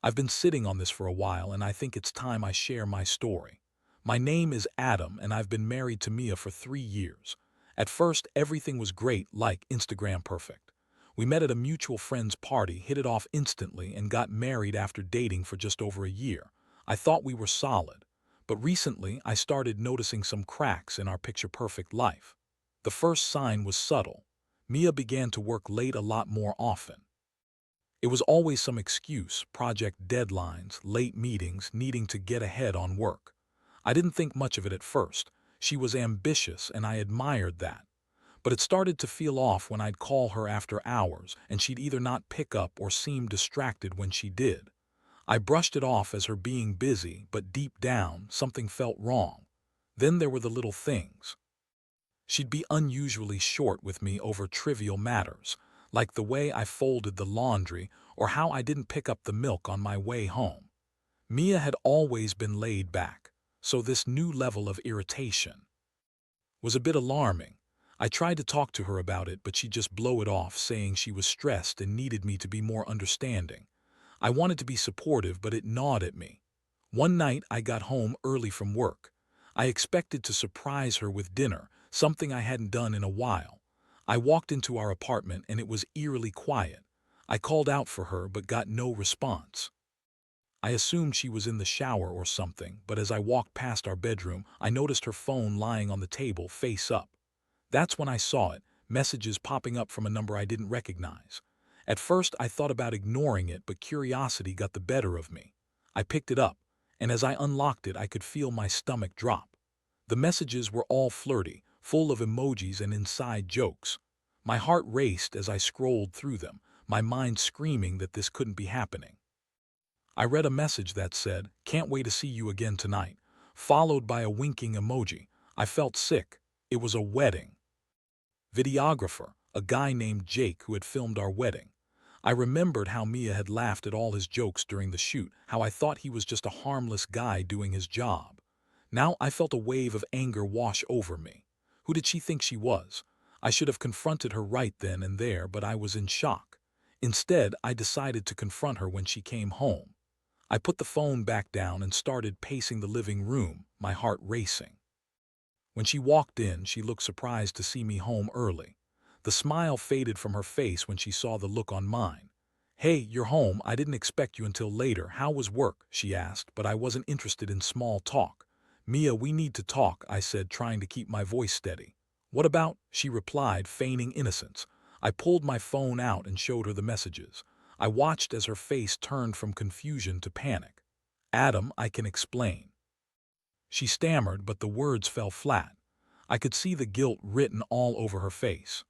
I've been sitting on this for a while, and I think it's time I share my story. My name is Adam, and I've been married to Mia for 3 years. At first, everything was great, like Instagram perfect. We met at a mutual friend's party, hit it off instantly, and got married after dating for just over a year. I thought we were solid. But recently, I started noticing some cracks in our picture-perfect life. The first sign was subtle. Mia began to work late a lot more often. It was always some excuse, project deadlines, late meetings, needing to get ahead on work. I didn't think much of it at first. She was ambitious, and I admired that. But it started to feel off when I'd call her after hours, and she'd either not pick up or seem distracted when she did. I brushed it off as her being busy, but deep down, something felt wrong. Then there were the little things. She'd be unusually short with me over trivial matters, like the way I folded the laundry or how I didn't pick up the milk on my way home. Mia had always been laid back, so this new level of irritation was a bit alarming. I tried to talk to her about it, but she'd just blow it off, saying she was stressed and needed me to be more understanding. I wanted to be supportive, but it gnawed at me. One night I got home early from work. I expected to surprise her with dinner, something I hadn't done in a while. I walked into our apartment and it was eerily quiet. I called out for her but got no response. I assumed she was in the shower or something, but as I walked past our bedroom, I noticed her phone lying on the table face up. That's when I saw it, messages popping up from a number I didn't recognize. At first I thought about ignoring it, but curiosity got the better of me. I picked it up, and as I unlocked it I could feel my stomach drop. The messages were all flirty, full of emojis and inside jokes. My heart raced as I scrolled through them, my mind screaming that this couldn't be happening. I read a message that said, "Can't wait to see you again tonight," followed by a winking emoji. I felt sick. It was a wedding. Videographer, a guy named Jake who had filmed our wedding. I remembered how Mia had laughed at all his jokes during the shoot, how I thought he was just a harmless guy doing his job. Now I felt a wave of anger wash over me. Who did she think she was? I should have confronted her right then and there, but I was in shock. Instead, I decided to confront her when she came home. I put the phone back down and started pacing the living room, my heart racing. When she walked in, she looked surprised to see me home early. The smile faded from her face when she saw the look on mine. "Hey, you're home. I didn't expect you until later. How was work?" she asked, but I wasn't interested in small talk. "Mia, we need to talk," I said, trying to keep my voice steady. "What about?" she replied, feigning innocence. I pulled my phone out and showed her the messages. I watched as her face turned from confusion to panic. "Adam, I can explain." She stammered, but the words fell flat. I could see the guilt written all over her face.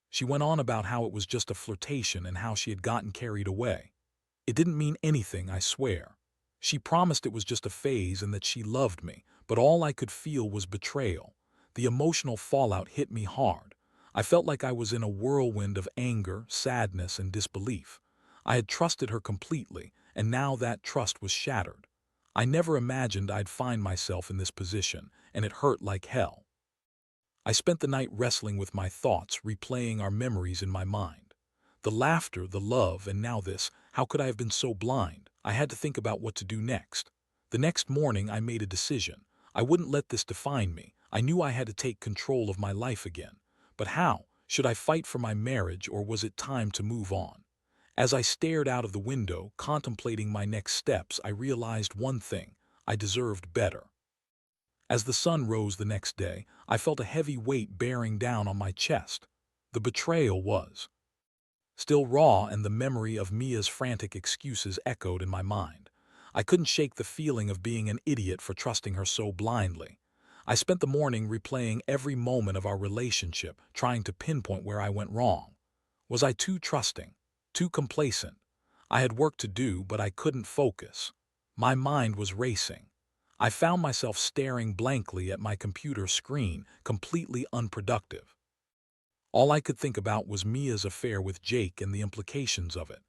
She went on about how it was just a flirtation and how she had gotten carried away. It didn't mean anything, I swear. She promised it was just a phase and that she loved me, but all I could feel was betrayal. The emotional fallout hit me hard. I felt like I was in a whirlwind of anger, sadness, and disbelief. I had trusted her completely, and now that trust was shattered. I never imagined I'd find myself in this position, and it hurt like hell. I spent the night wrestling with my thoughts, replaying our memories in my mind. The laughter, the love, and now this. How could I have been so blind? I had to think about what to do next. The next morning I made a decision. I wouldn't let this define me. I knew I had to take control of my life again. But how? Should I fight for my marriage, or was it time to move on? As I stared out of the window, contemplating my next steps, I realized one thing: I deserved better. As the sun rose the next day, I felt a heavy weight bearing down on my chest. The betrayal was still raw, and the memory of Mia's frantic excuses echoed in my mind. I couldn't shake the feeling of being an idiot for trusting her so blindly. I spent the morning replaying every moment of our relationship, trying to pinpoint where I went wrong. Was I too trusting? Too complacent? I had work to do, but I couldn't focus. My mind was racing. I found myself staring blankly at my computer screen, completely unproductive. All I could think about was Mia's affair with Jake and the implications of it.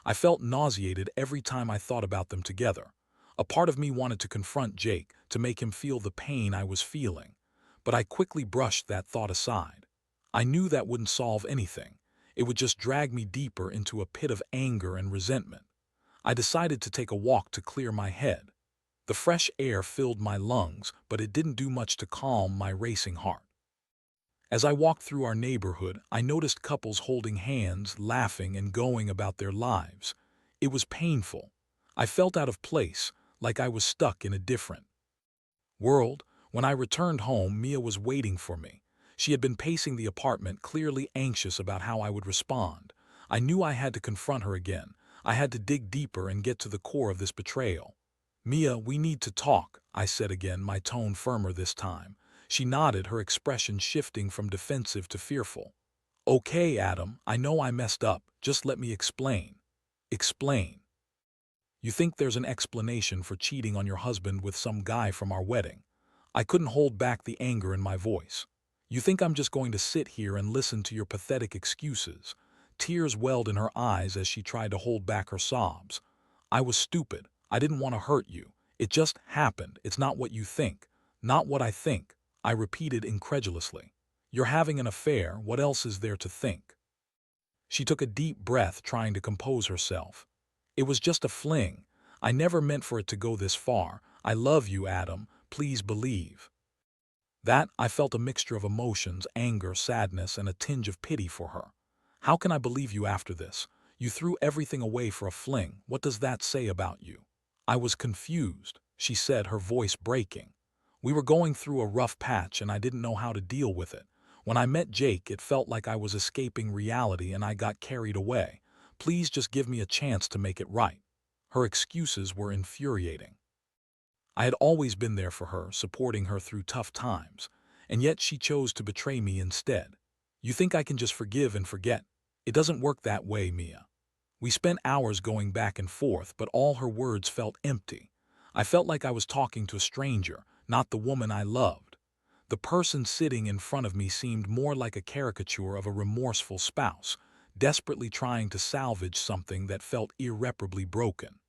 I felt nauseated every time I thought about them together. A part of me wanted to confront Jake, to make him feel the pain I was feeling. But I quickly brushed that thought aside. I knew that wouldn't solve anything. It would just drag me deeper into a pit of anger and resentment. I decided to take a walk to clear my head. The fresh air filled my lungs, but it didn't do much to calm my racing heart. As I walked through our neighborhood, I noticed couples holding hands, laughing, and going about their lives. It was painful. I felt out of place, like I was stuck in a different world. When I returned home, Mia was waiting for me. She had been pacing the apartment, clearly anxious about how I would respond. I knew I had to confront her again. I had to dig deeper and get to the core of this betrayal. Mia, we need to talk, I said again, my tone firmer this time. She nodded, her expression shifting from defensive to fearful. Okay, Adam, I know I messed up. Just let me explain. Explain. You think there's an explanation for cheating on your husband with some guy from our wedding? I couldn't hold back the anger in my voice. You think I'm just going to sit here and listen to your pathetic excuses? Tears welled in her eyes as she tried to hold back her sobs. I was stupid. I didn't want to hurt you. It just happened. It's not what you think. Not what I think, I repeated incredulously. You're having an affair. What else is there to think? She took a deep breath, trying to compose herself. It was just a fling. I never meant for it to go this far. I love you, Adam. Please believe. That, I felt a mixture of emotions, anger, sadness, and a tinge of pity for her. How can I believe you after this? You threw everything away for a fling. What does that say about you? I was confused, she said, her voice breaking. We were going through a rough patch and I didn't know how to deal with it. When I met Jake, it felt like I was escaping reality and I got carried away. Please just give me a chance to make it right. Her excuses were infuriating. I had always been there for her, supporting her through tough times, and yet she chose to betray me instead. You think I can just forgive and forget? It doesn't work that way, Mia. We spent hours going back and forth, but all her words felt empty. I felt like I was talking to a stranger, not the woman I loved. The person sitting in front of me seemed more like a caricature of a remorseful spouse, desperately trying to salvage something that felt irreparably broken.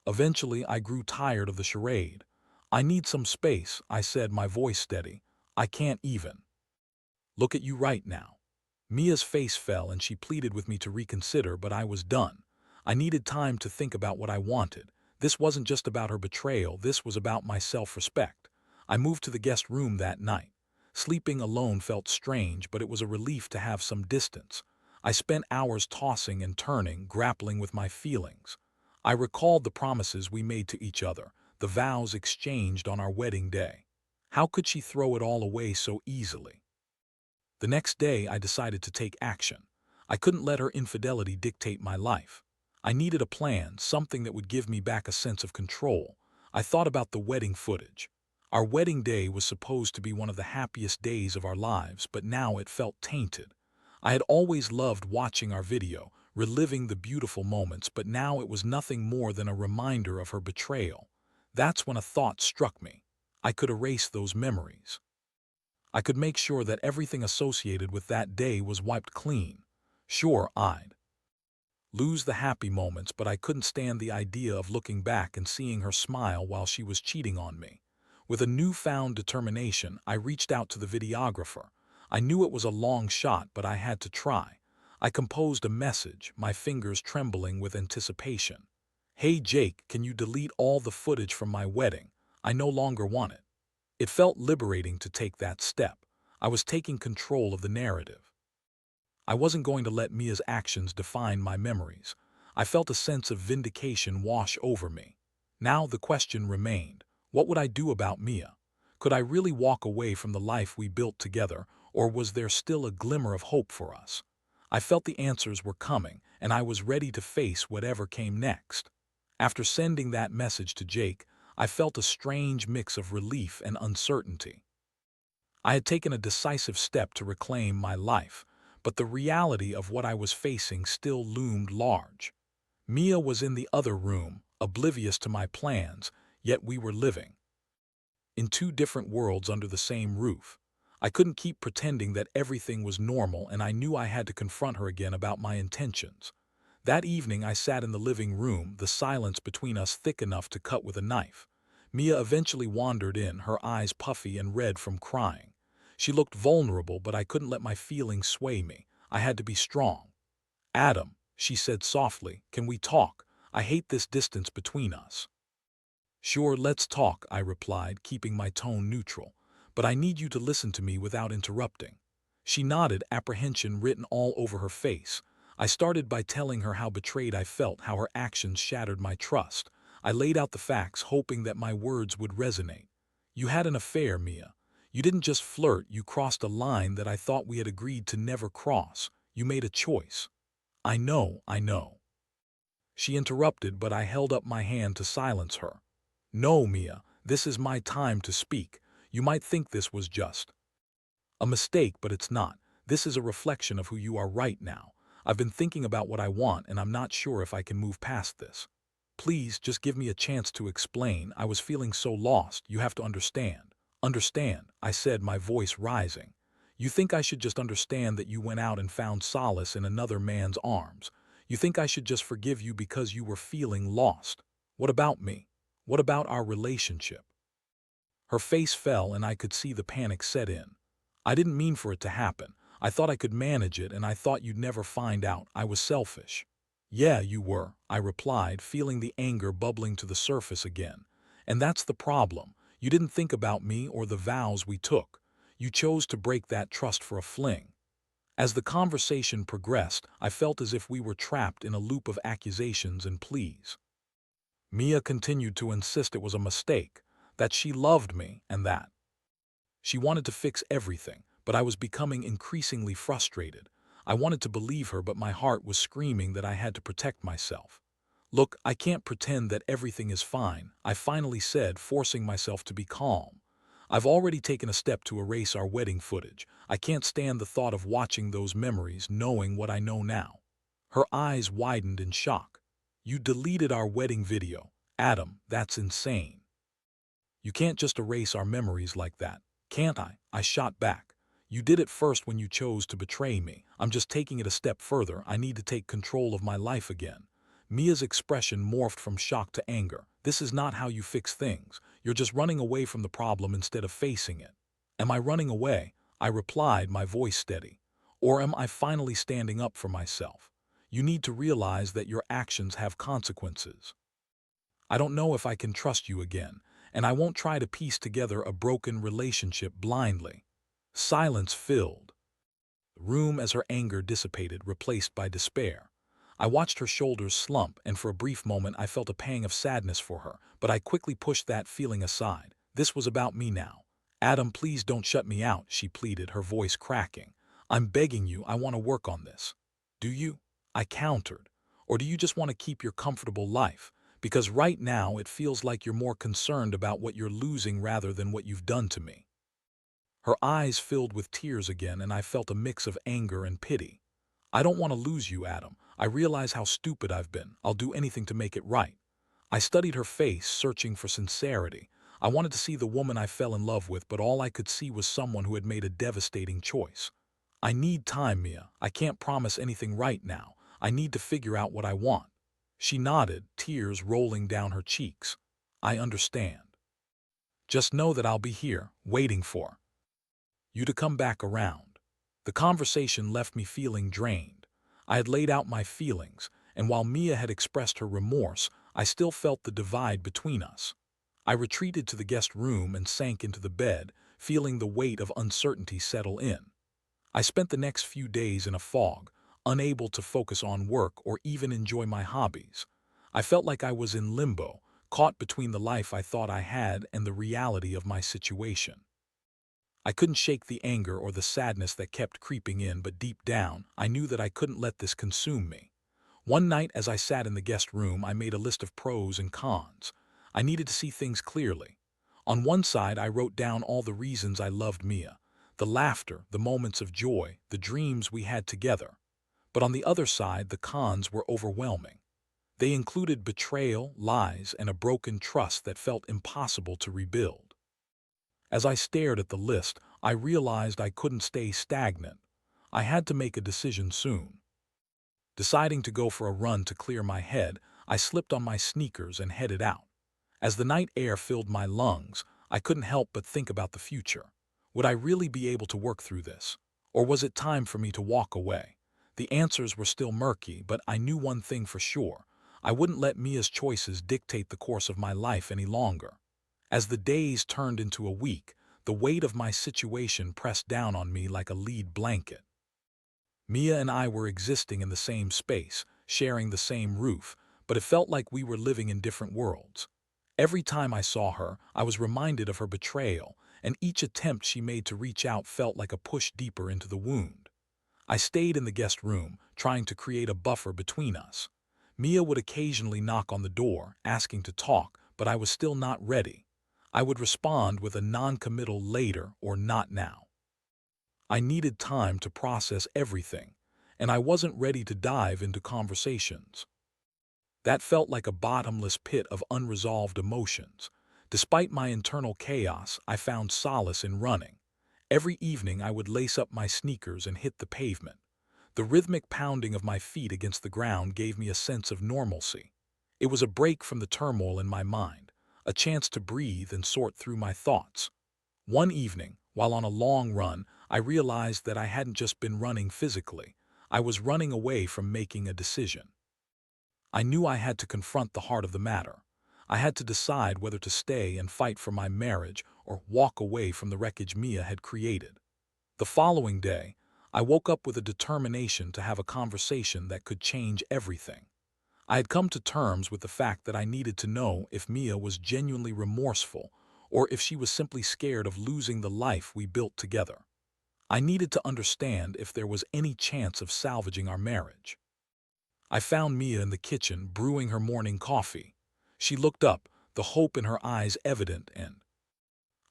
Eventually, I grew tired of the charade. I need some space, I said, my voice steady. I can't even look at you right now. Mia's face fell and she pleaded with me to reconsider, but I was done. I needed time to think about what I wanted. This wasn't just about her betrayal, this was about my self-respect. I moved to the guest room that night. Sleeping alone felt strange, but it was a relief to have some distance. I spent hours tossing and turning, grappling with my feelings. I recalled the promises we made to each other, the vows exchanged on our wedding day. How could she throw it all away so easily? The next day, I decided to take action. I couldn't let her infidelity dictate my life. I needed a plan, something that would give me back a sense of control. I thought about the wedding footage. Our wedding day was supposed to be one of the happiest days of our lives, but now it felt tainted. I had always loved watching our video, reliving the beautiful moments, but now it was nothing more than a reminder of her betrayal. That's when a thought struck me. I could erase those memories. I could make sure that everything associated with that day was wiped clean. Sure, I'd lose the happy moments, but I couldn't stand the idea of looking back and seeing her smile while she was cheating on me. With a newfound determination, I reached out to the videographer. I knew it was a long shot, but I had to try. I composed a message, my fingers trembling with anticipation. Hey Jake, can you delete all the footage from my wedding? I no longer want it. It felt liberating to take that step. I was taking control of the narrative. I wasn't going to let Mia's actions define my memories. I felt a sense of vindication wash over me. Now the question remained, what would I do about Mia? Could I really walk away from the life we built together, or was there still a glimmer of hope for us? I felt the answers were coming, and I was ready to face whatever came next. After sending that message to Jake, I felt a strange mix of relief and uncertainty. I had taken a decisive step to reclaim my life, but the reality of what I was facing still loomed large. Mia was in the other room, oblivious to my plans, yet we were living in two different worlds under the same roof. I couldn't keep pretending that everything was normal, and I knew I had to confront her again about my intentions. That evening I sat in the living room, the silence between us thick enough to cut with a knife. Mia eventually wandered in, her eyes puffy and red from crying. She looked vulnerable, but I couldn't let my feelings sway me. I had to be strong. Adam, she said softly, can we talk? I hate this distance between us. Sure, let's talk, I replied, keeping my tone neutral. But I need you to listen to me without interrupting. She nodded, apprehension written all over her face. I started by telling her how betrayed I felt, how her actions shattered my trust. I laid out the facts, hoping that my words would resonate. You had an affair, Mia. You didn't just flirt, you crossed a line that I thought we had agreed to never cross. You made a choice. I know, I know. She interrupted, but I held up my hand to silence her. No, Mia, this is my time to speak. You might think this was just a mistake, but it's not. This is a reflection of who you are right now. I've been thinking about what I want, and I'm not sure if I can move past this. Please, just give me a chance to explain. I was feeling so lost. You have to understand. Understand, I said, my voice rising. You think I should just understand that you went out and found solace in another man's arms. You think I should just forgive you because you were feeling lost. What about me? What about our relationship? Her face fell and I could see the panic set in. I didn't mean for it to happen. I thought I could manage it, and I thought you'd never find out. I was selfish. Yeah, you were, I replied, feeling the anger bubbling to the surface again. And that's the problem. You didn't think about me or the vows we took. You chose to break that trust for a fling. As the conversation progressed, I felt as if we were trapped in a loop of accusations and pleas. Mia continued to insist it was a mistake, that she loved me, and that she wanted to fix everything, but I was becoming increasingly frustrated. I wanted to believe her, but my heart was screaming that I had to protect myself. Look, I can't pretend that everything is fine, I finally said, forcing myself to be calm. I've already taken a step to erase our wedding footage. I can't stand the thought of watching those memories, knowing what I know now. Her eyes widened in shock. You deleted our wedding video. Adam, that's insane. You can't just erase our memories like that. Can't I? I shot back. You did it first when you chose to betray me. I'm just taking it a step further. I need to take control of my life again. Mia's expression morphed from shock to anger. This is not how you fix things. You're just running away from the problem instead of facing it. Am I running away? I replied, my voice steady. Or am I finally standing up for myself? You need to realize that your actions have consequences. I don't know if I can trust you again, and I won't try to piece together a broken relationship blindly. Silence filled the room as her anger dissipated, replaced by despair. I watched her shoulders slump, and for a brief moment I felt a pang of sadness for her, but I quickly pushed that feeling aside. This was about me now. Adam, please don't shut me out, she pleaded, her voice cracking. I'm begging you, I want to work on this. Do you? I countered. Or do you just want to keep your comfortable life? Because right now it feels like you're more concerned about what you're losing rather than what you've done to me. Her eyes filled with tears again, and I felt a mix of anger and pity. I don't want to lose you, Adam. I realize how stupid I've been. I'll do anything to make it right. I studied her face, searching for sincerity. I wanted to see the woman I fell in love with, but all I could see was someone who had made a devastating choice. I need time, Mia. I can't promise anything right now. I need to figure out what I want. She nodded, tears rolling down her cheeks. I understand. Just know that I'll be here, waiting for you to come back around. The conversation left me feeling drained. I had laid out my feelings, and while Mia had expressed her remorse, I still felt the divide between us. I retreated to the guest room and sank into the bed, feeling the weight of uncertainty settle in. I spent the next few days in a fog, unable to focus on work or even enjoy my hobbies. I felt like I was in limbo, caught between the life I thought I had and the reality of my situation. I couldn't shake the anger or the sadness that kept creeping in, but deep down, I knew that I couldn't let this consume me. One night, as I sat in the guest room, I made a list of pros and cons. I needed to see things clearly. On one side, I wrote down all the reasons I loved Mia, the laughter, the moments of joy, the dreams we had together. But on the other side, the cons were overwhelming. They included betrayal, lies, and a broken trust that felt impossible to rebuild. As I stared at the list, I realized I couldn't stay stagnant. I had to make a decision soon. Deciding to go for a run to clear my head, I slipped on my sneakers and headed out. As the night air filled my lungs, I couldn't help but think about the future. Would I really be able to work through this? Or was it time for me to walk away? The answers were still murky, but I knew one thing for sure. I wouldn't let Mia's choices dictate the course of my life any longer. As the days turned into a week, the weight of my situation pressed down on me like a lead blanket. Mia and I were existing in the same space, sharing the same roof, but it felt like we were living in different worlds. Every time I saw her, I was reminded of her betrayal, and each attempt she made to reach out felt like a push deeper into the wound. I stayed in the guest room, trying to create a buffer between us. Mia would occasionally knock on the door, asking to talk, but I was still not ready. I would respond with a non-committal later or not now. I needed time to process everything, and I wasn't ready to dive into conversations. That felt like a bottomless pit of unresolved emotions. Despite my internal chaos, I found solace in running. Every evening I would lace up my sneakers and hit the pavement. The rhythmic pounding of my feet against the ground gave me a sense of normalcy. It was a break from the turmoil in my mind, a chance to breathe and sort through my thoughts. One evening, while on a long run, I realized that I hadn't just been running physically. I was running away from making a decision. I knew I had to confront the heart of the matter. I had to decide whether to stay and fight for my marriage or walk away from the wreckage Mia had created. The following day, I woke up with a determination to have a conversation that could change everything. I had come to terms with the fact that I needed to know if Mia was genuinely remorseful or if she was simply scared of losing the life we built together. I needed to understand if there was any chance of salvaging our marriage. I found Mia in the kitchen brewing her morning coffee. She looked up, the hope in her eyes evident, and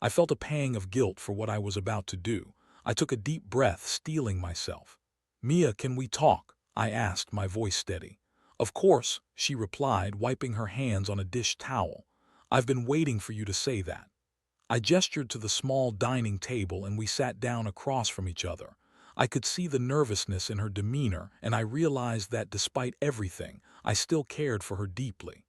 I felt a pang of guilt for what I was about to do. I took a deep breath, steeling myself. "Mia, can we talk?" I asked, my voice steady. "Of course," she replied, wiping her hands on a dish towel. "I've been waiting for you to say that." I gestured to the small dining table and we sat down across from each other. I could see the nervousness in her demeanor, and I realized that despite everything, I still cared for her deeply.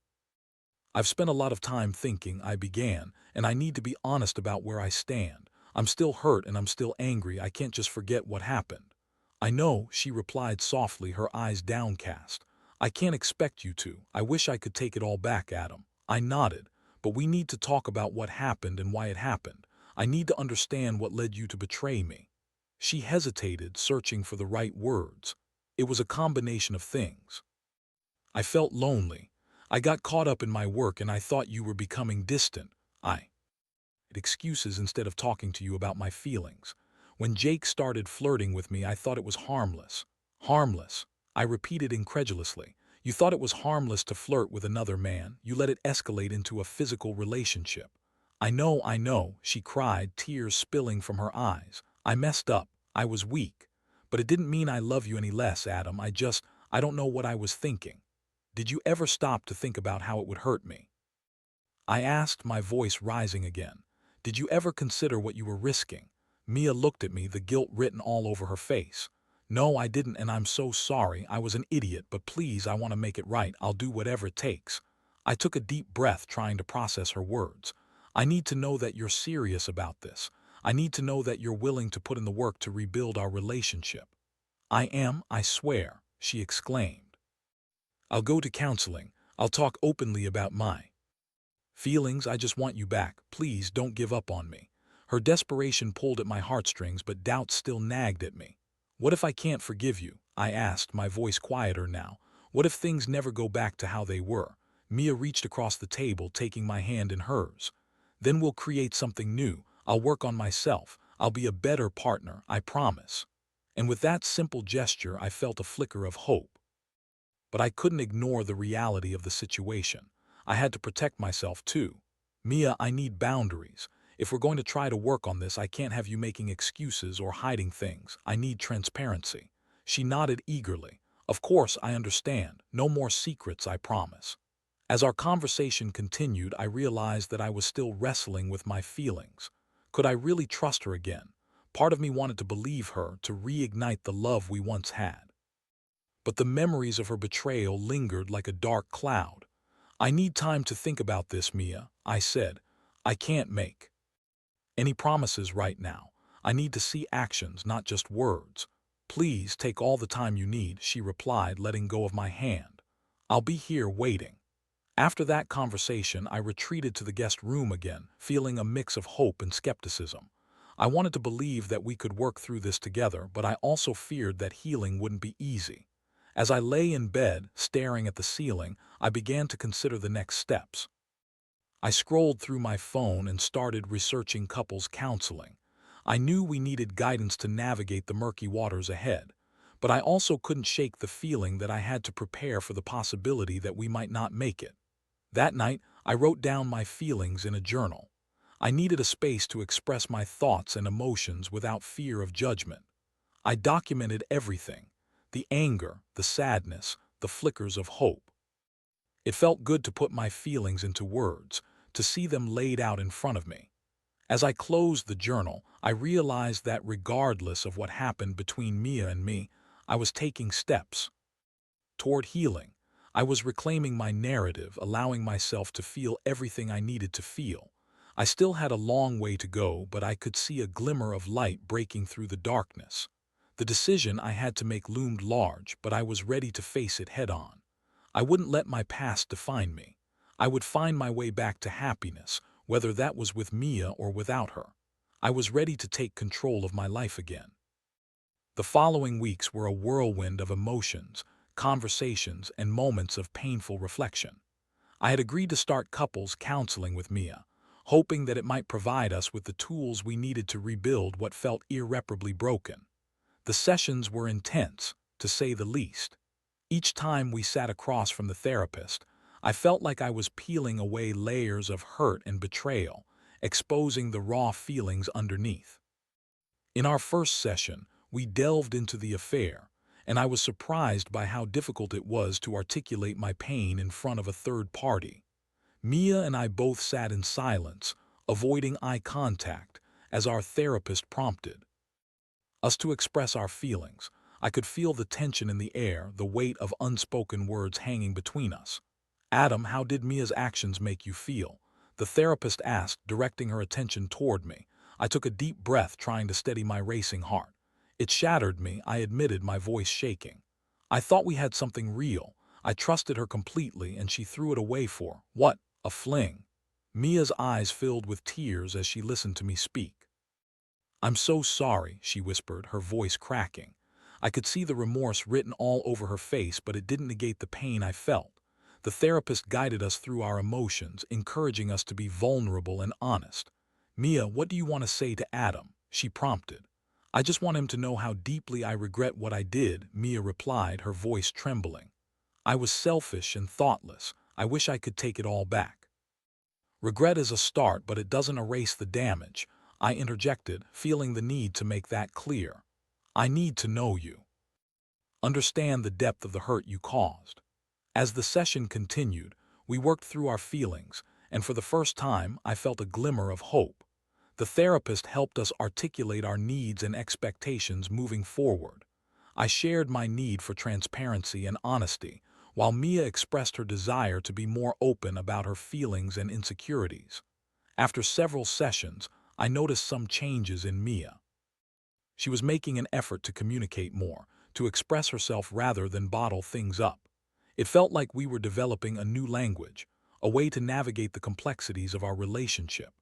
"I've spent a lot of time thinking," I began, "and I need to be honest about where I stand. I'm still hurt and I'm still angry. I can't just forget what happened." "I know," she replied softly, her eyes downcast. "I can't expect you to. I wish I could take it all back, Adam." I nodded. "But we need to talk about what happened and why it happened. I need to understand what led you to betray me." She hesitated, searching for the right words. "It was a combination of things. I felt lonely. I got caught up in my work and I thought you were becoming distant. I had excuses instead of talking to you about my feelings. When Jake started flirting with me, I thought it was harmless." "Harmless?" I repeated incredulously. "You thought it was harmless to flirt with another man. You let it escalate into a physical relationship." I know," she cried, tears spilling from her eyes. "I messed up. I was weak. But it didn't mean I love you any less, Adam. I don't know what I was thinking." "Did you ever stop to think about how it would hurt me?" I asked, my voice rising again. "Did you ever consider what you were risking?" Mia looked at me, the guilt written all over her face. "No, I didn't, and I'm so sorry. I was an idiot, but please, I want to make it right. I'll do whatever it takes." I took a deep breath, trying to process her words. "I need to know that you're serious about this. I need to know that you're willing to put in the work to rebuild our relationship." "I am, I swear," she exclaimed. "I'll go to counseling. I'll talk openly about my feelings. I just want you back. Please don't give up on me." Her desperation pulled at my heartstrings, but doubt still nagged at me. "What if I can't forgive you?" I asked, my voice quieter now. "What if things never go back to how they were?" Mia reached across the table, taking my hand in hers. "Then we'll create something new. I'll work on myself. I'll be a better partner, I promise." And with that simple gesture, I felt a flicker of hope. But I couldn't ignore the reality of the situation. I had to protect myself too. "Mia, I need boundaries. If we're going to try to work on this, I can't have you making excuses or hiding things. I need transparency." She nodded eagerly. "Of course, I understand. No more secrets, I promise." As our conversation continued, I realized that I was still wrestling with my feelings. Could I really trust her again? Part of me wanted to believe her, to reignite the love we once had. But the memories of her betrayal lingered like a dark cloud. "I need time to think about this, Mia," I said. "I can't make any promises right now. I need to see actions, not just words." "Please take all the time you need," she replied, letting go of my hand. I'll be here waiting." After that conversation, I retreated to the guest room again, feeling a mix of hope and skepticism. I wanted to believe that we could work through this together, but I also feared that healing wouldn't be easy. As I lay in bed, staring at the ceiling, I began to consider the next steps. I scrolled through my phone and started researching couples counseling. I knew we needed guidance to navigate the murky waters ahead, but I also couldn't shake the feeling that I had to prepare for the possibility that we might not make it. That night, I wrote down my feelings in a journal. I needed a space to express my thoughts and emotions without fear of judgment. I documented everything: the anger, the sadness, the flickers of hope. It felt good to put my feelings into words, to see them laid out in front of me. As I closed the journal, I realized that regardless of what happened between Mia and me, I was taking steps toward healing. I was reclaiming my narrative, allowing myself to feel everything I needed to feel. I still had a long way to go, but I could see a glimmer of light breaking through the darkness. The decision I had to make loomed large, but I was ready to face it head on. I wouldn't let my past define me. I would find my way back to happiness, whether that was with Mia or without her. I was ready to take control of my life again. The following weeks were a whirlwind of emotions, conversations, and moments of painful reflection. I had agreed to start couples counseling with Mia, hoping that it might provide us with the tools we needed to rebuild what felt irreparably broken. The sessions were intense, to say the least. Each time we sat across from the therapist, I felt like I was peeling away layers of hurt and betrayal, exposing the raw feelings underneath. In our first session, we delved into the affair, and I was surprised by how difficult it was to articulate my pain in front of a third party. Mia and I both sat in silence, avoiding eye contact, as our therapist prompted us to express our feelings. I could feel the tension in the air, the weight of unspoken words hanging between us. "Adam, how did Mia's actions make you feel?" the therapist asked, directing her attention toward me. I took a deep breath, trying to steady my racing heart. "It shattered me," I admitted, my voice shaking. "I thought we had something real. I trusted her completely, and she threw it away for, what, a fling." Mia's eyes filled with tears as she listened to me speak. "I'm so sorry," she whispered, her voice cracking. I could see the remorse written all over her face, but it didn't negate the pain I felt. The therapist guided us through our emotions, encouraging us to be vulnerable and honest. "Mia, what do you want to say to Adam?" she prompted. "I just want him to know how deeply I regret what I did," Mia replied, her voice trembling. "I was selfish and thoughtless. I wish I could take it all back." "Regret is a start, but it doesn't erase the damage," I interjected, feeling the need to make that clear. "I need to know you. Understand the depth of the hurt you caused." As the session continued, we worked through our feelings, and for the first time, I felt a glimmer of hope. The therapist helped us articulate our needs and expectations moving forward. I shared my need for transparency and honesty, while Mia expressed her desire to be more open about her feelings and insecurities. After several sessions, I noticed some changes in Mia. She was making an effort to communicate more, to express herself rather than bottle things up. It felt like we were developing a new language, a way to navigate the complexities of our relationship.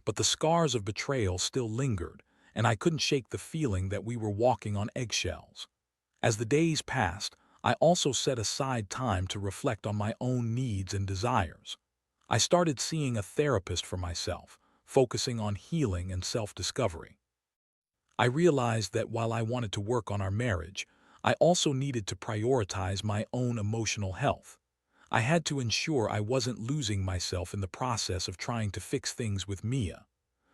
But the scars of betrayal still lingered, and I couldn't shake the feeling that we were walking on eggshells. As the days passed, I also set aside time to reflect on my own needs and desires. I started seeing a therapist for myself, focusing on healing and self-discovery. I realized that while I wanted to work on our marriage, I also needed to prioritize my own emotional health. I had to ensure I wasn't losing myself in the process of trying to fix things with Mia.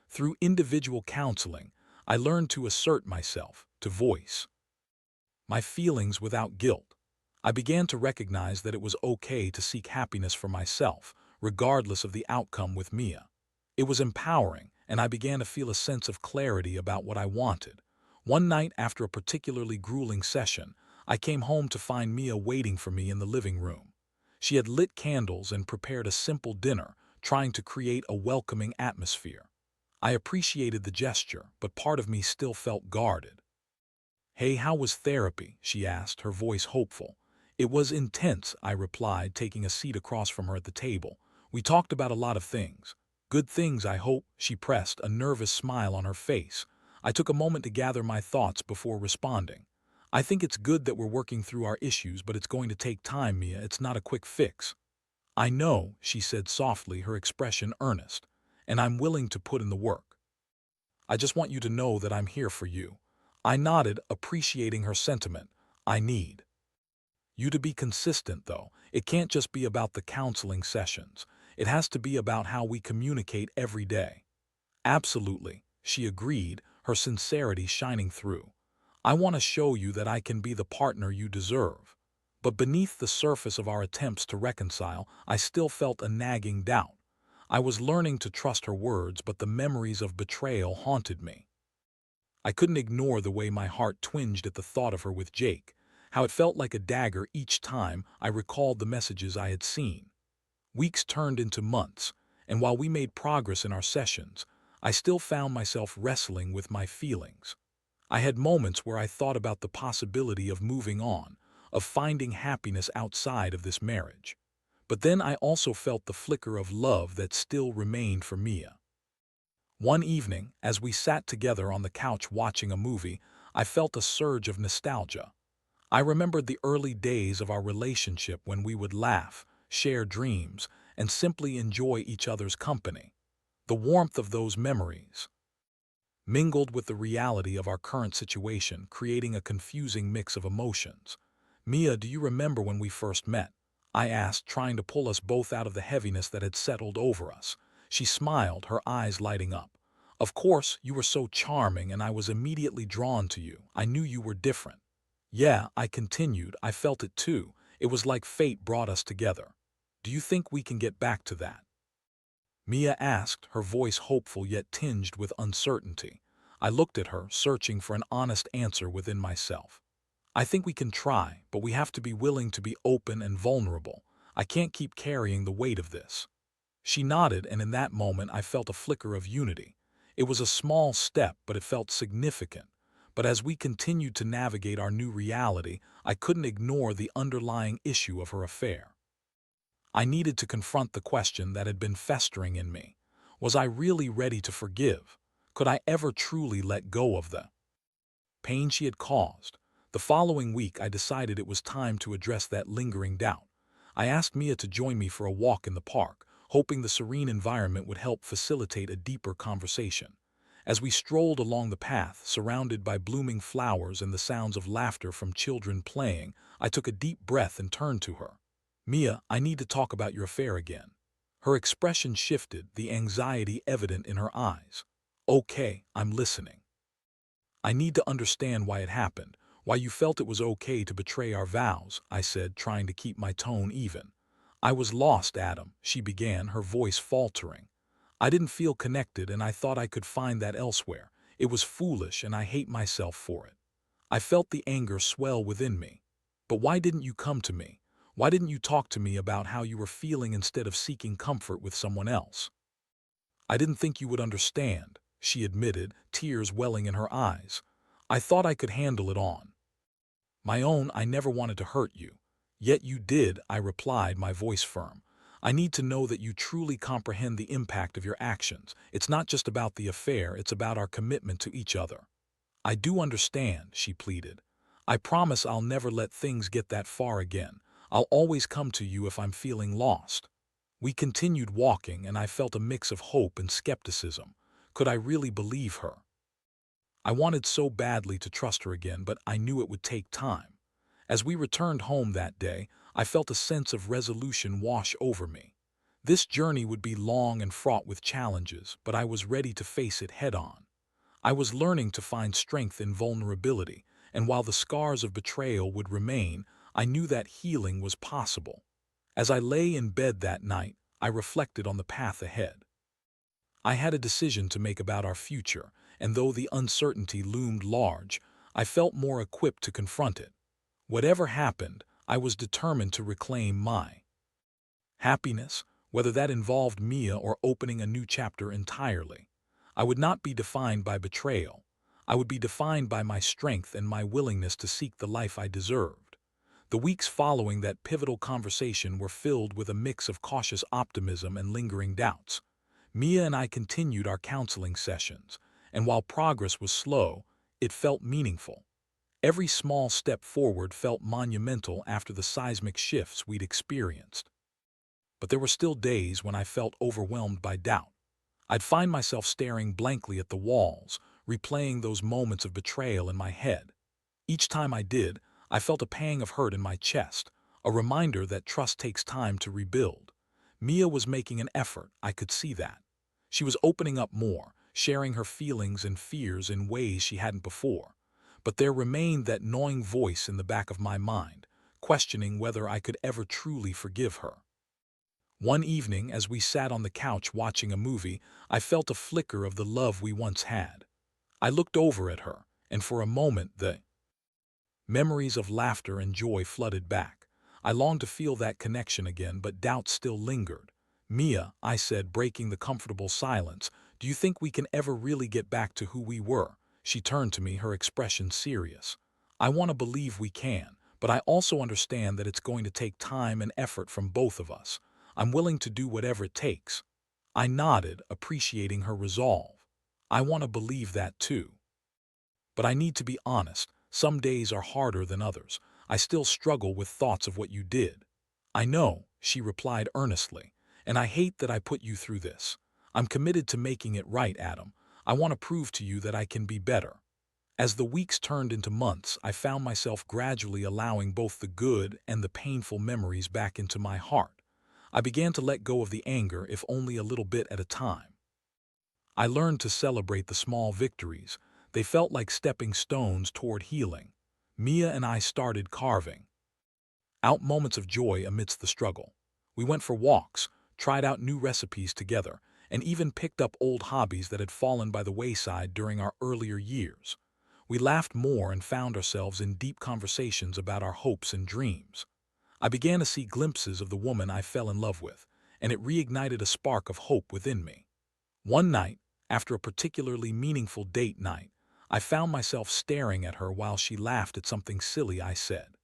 Through individual counseling, I learned to assert myself, to voice my feelings without guilt. I began to recognize that it was okay to seek happiness for myself, regardless of the outcome with Mia. It was empowering, and I began to feel a sense of clarity about what I wanted. One night, after a particularly grueling session, I came home to find Mia waiting for me in the living room. She had lit candles and prepared a simple dinner, trying to create a welcoming atmosphere. I appreciated the gesture, but part of me still felt guarded. "Hey, how was therapy?" she asked, her voice hopeful. It was intense, I replied, taking a seat across from her at the table. We talked about a lot of things. Good things, I hope, she pressed, a nervous smile on her face. I took a moment to gather my thoughts before responding. I think it's good that we're working through our issues, but it's going to take time, Mia. It's not a quick fix. I know, she said softly, her expression earnest, and I'm willing to put in the work. I just want you to know that I'm here for you. I nodded, appreciating her sentiment. I need you to be consistent, though. It can't just be about the counseling sessions. It has to be about how we communicate every day. Absolutely, she agreed, her sincerity shining through. I want to show you that I can be the partner you deserve. But beneath the surface of our attempts to reconcile, I still felt a nagging doubt. I was learning to trust her words, but the memories of betrayal haunted me. I couldn't ignore the way my heart twinged at the thought of her with Jake, how it felt like a dagger each time I recalled the messages I had seen. Weeks turned into months, and while we made progress in our sessions, I still found myself wrestling with my feelings. I had moments where I thought about the possibility of moving on, of finding happiness outside of this marriage. But then I also felt the flicker of love that still remained for Mia. One evening, as we sat together on the couch watching a movie, I felt a surge of nostalgia. I remembered the early days of our relationship when we would laugh, share dreams, and simply enjoy each other's company. The warmth of those memories mingled with the reality of our current situation, creating a confusing mix of emotions. Mia, do you remember when we first met? I asked, trying to pull us both out of the heaviness that had settled over us. She smiled, her eyes lighting up. Of course, you were so charming and I was immediately drawn to you. I knew you were different. Yeah, I continued, I felt it too. It was like fate brought us together. Do you think we can get back to that? Mia asked, her voice hopeful yet tinged with uncertainty. I looked at her, searching for an honest answer within myself. I think we can try, but we have to be willing to be open and vulnerable. I can't keep carrying the weight of this. She nodded, and in that moment I felt a flicker of unity. It was a small step, but it felt significant. But as we continued to navigate our new reality, I couldn't ignore the underlying issue of her affair. I needed to confront the question that had been festering in me. Was I really ready to forgive? Could I ever truly let go of the pain she had caused? The following week, I decided it was time to address that lingering doubt. I asked Mia to join me for a walk in the park, hoping the serene environment would help facilitate a deeper conversation. As we strolled along the path, surrounded by blooming flowers and the sounds of laughter from children playing, I took a deep breath and turned to her. Mia, I need to talk about your affair again. Her expression shifted, the anxiety evident in her eyes. Okay, I'm listening. I need to understand why it happened, why you felt it was okay to betray our vows, I said, trying to keep my tone even. I was lost, Adam, she began, her voice faltering. I didn't feel connected and I thought I could find that elsewhere. It was foolish and I hate myself for it. I felt the anger swell within me. But why didn't you come to me? Why didn't you talk to me about how you were feeling instead of seeking comfort with someone else? I didn't think you would understand, she admitted, tears welling in her eyes. I thought I could handle it on my own. I never wanted to hurt you. Yet you did, I replied, my voice firm. I need to know that you truly comprehend the impact of your actions. It's not just about the affair, it's about our commitment to each other. I do understand, she pleaded. I promise I'll never let things get that far again. I'll always come to you if I'm feeling lost. We continued walking, and I felt a mix of hope and skepticism. Could I really believe her? I wanted so badly to trust her again, but I knew it would take time. As we returned home that day, I felt a sense of resolution wash over me. This journey would be long and fraught with challenges, but I was ready to face it head-on. I was learning to find strength in vulnerability, and while the scars of betrayal would remain, I knew that healing was possible. As I lay in bed that night, I reflected on the path ahead. I had a decision to make about our future, and though the uncertainty loomed large, I felt more equipped to confront it. Whatever happened, I was determined to reclaim my happiness, whether that involved Mia or opening a new chapter entirely. I would not be defined by betrayal. I would be defined by my strength and my willingness to seek the life I deserved. The weeks following that pivotal conversation were filled with a mix of cautious optimism and lingering doubts. Mia and I continued our counseling sessions, and while progress was slow, it felt meaningful. Every small step forward felt monumental after the seismic shifts we'd experienced. But there were still days when I felt overwhelmed by doubt. I'd find myself staring blankly at the walls, replaying those moments of betrayal in my head. Each time I did, I felt a pang of hurt in my chest, a reminder that trust takes time to rebuild. Mia was making an effort, I could see that. She was opening up more, sharing her feelings and fears in ways she hadn't before. But there remained that gnawing voice in the back of my mind, questioning whether I could ever truly forgive her. One evening, as we sat on the couch watching a movie, I felt a flicker of the love we once had. I looked over at her, and for a moment the memories of laughter and joy flooded back. I longed to feel that connection again, but doubt still lingered. "Mia," I said, breaking the comfortable silence, "do you think we can ever really get back to who we were?" She turned to me, her expression serious. "I want to believe we can, but I also understand that it's going to take time and effort from both of us. I'm willing to do whatever it takes." I nodded, appreciating her resolve. "I want to believe that too. But I need to be honest, some days are harder than others. I still struggle with thoughts of what you did." "I know," she replied earnestly, "and I hate that I put you through this. I'm committed to making it right, Adam. I want to prove to you that I can be better." As the weeks turned into months, I found myself gradually allowing both the good and the painful memories back into my heart. I began to let go of the anger, if only a little bit at a time. I learned to celebrate the small victories. They felt like stepping stones toward healing. Mia and I started carving out moments of joy amidst the struggle. We went for walks, tried out new recipes together, and even picked up old hobbies that had fallen by the wayside during our earlier years. We laughed more and found ourselves in deep conversations about our hopes and dreams. I began to see glimpses of the woman I fell in love with, and it reignited a spark of hope within me. One night, after a particularly meaningful date night, I found myself staring at her while she laughed at something silly I said.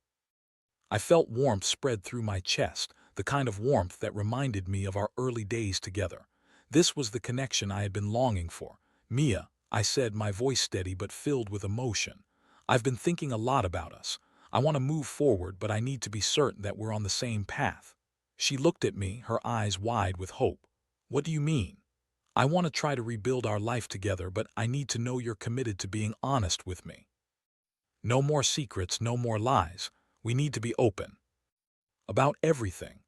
I felt warmth spread through my chest, the kind of warmth that reminded me of our early days together. This was the connection I had been longing for. "Mia," I said, my voice steady but filled with emotion, "I've been thinking a lot about us. I want to move forward, but I need to be certain that we're on the same path." She looked at me, her eyes wide with hope. "What do you mean?" "I want to try to rebuild our life together, but I need to know you're committed to being honest with me. No more secrets, no more lies. We need to be open about everything."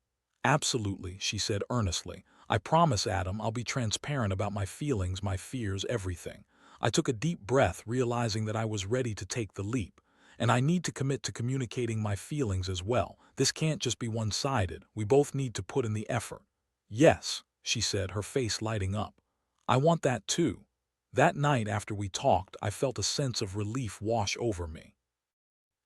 "Absolutely," she said earnestly. "I promise, Adam, I'll be transparent about my feelings, my fears, everything." I took a deep breath, realizing that I was ready to take the leap. "And I need to commit to communicating my feelings as well. This can't just be one-sided. We both need to put in the effort." "Yes," she said, her face lighting up. "I want that too." That night after we talked, I felt a sense of relief wash over me.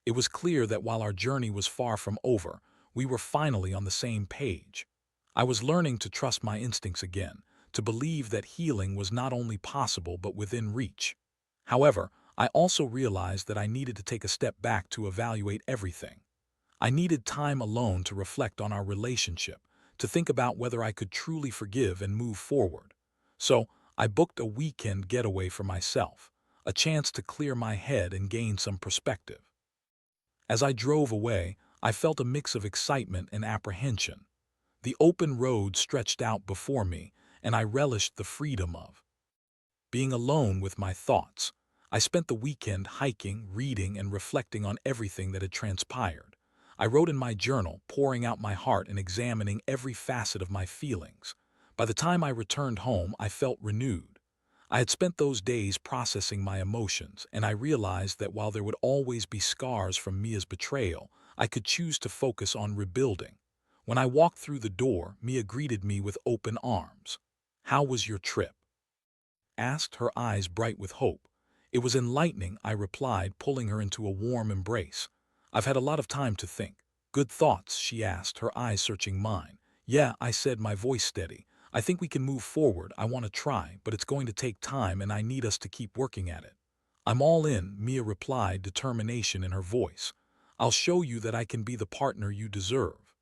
It was clear that while our journey was far from over, we were finally on the same page. I was learning to trust my instincts again, to believe that healing was not only possible but within reach. However, I also realized that I needed to take a step back to evaluate everything. I needed time alone to reflect on our relationship, to think about whether I could truly forgive and move forward. So, I booked a weekend getaway for myself, a chance to clear my head and gain some perspective. As I drove away, I felt a mix of excitement and apprehension. The open road stretched out before me, and I relished the freedom of being alone with my thoughts. I spent the weekend hiking, reading, and reflecting on everything that had transpired. I wrote in my journal, pouring out my heart and examining every facet of my feelings. By the time I returned home, I felt renewed. I had spent those days processing my emotions, and I realized that while there would always be scars from Mia's betrayal, I could choose to focus on rebuilding. When I walked through the door, Mia greeted me with open arms. "How was your trip?" asked, her eyes bright with hope. "It was enlightening," I replied, pulling her into a warm embrace. "I've had a lot of time to think." "Good thoughts?" she asked, her eyes searching mine. "Yeah," I said, my voice steady. "I think we can move forward. I want to try, but it's going to take time and I need us to keep working at it." "I'm all in," Mia replied, determination in her voice. I'll show you that I can be the partner you deserve."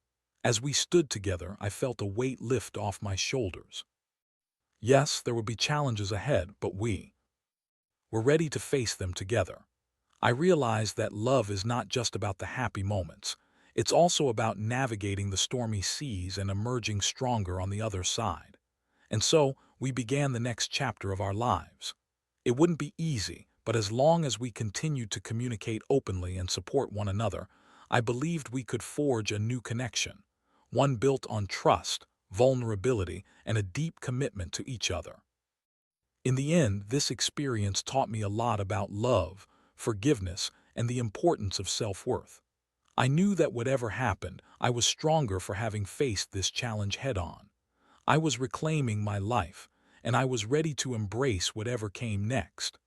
As we stood together, I felt a weight lift off my shoulders. Yes, there would be challenges ahead, but we were ready to face them together. I realized that love is not just about the happy moments. It's also about navigating the stormy seas and emerging stronger on the other side. And so, we began the next chapter of our lives. It wouldn't be easy, but as long as we continued to communicate openly and support one another, I believed we could forge a new connection, one built on trust, vulnerability, and a deep commitment to each other. In the end, this experience taught me a lot about love, forgiveness, and the importance of self-worth. I knew that whatever happened, I was stronger for having faced this challenge head-on. I was reclaiming my life, and I was ready to embrace whatever came next.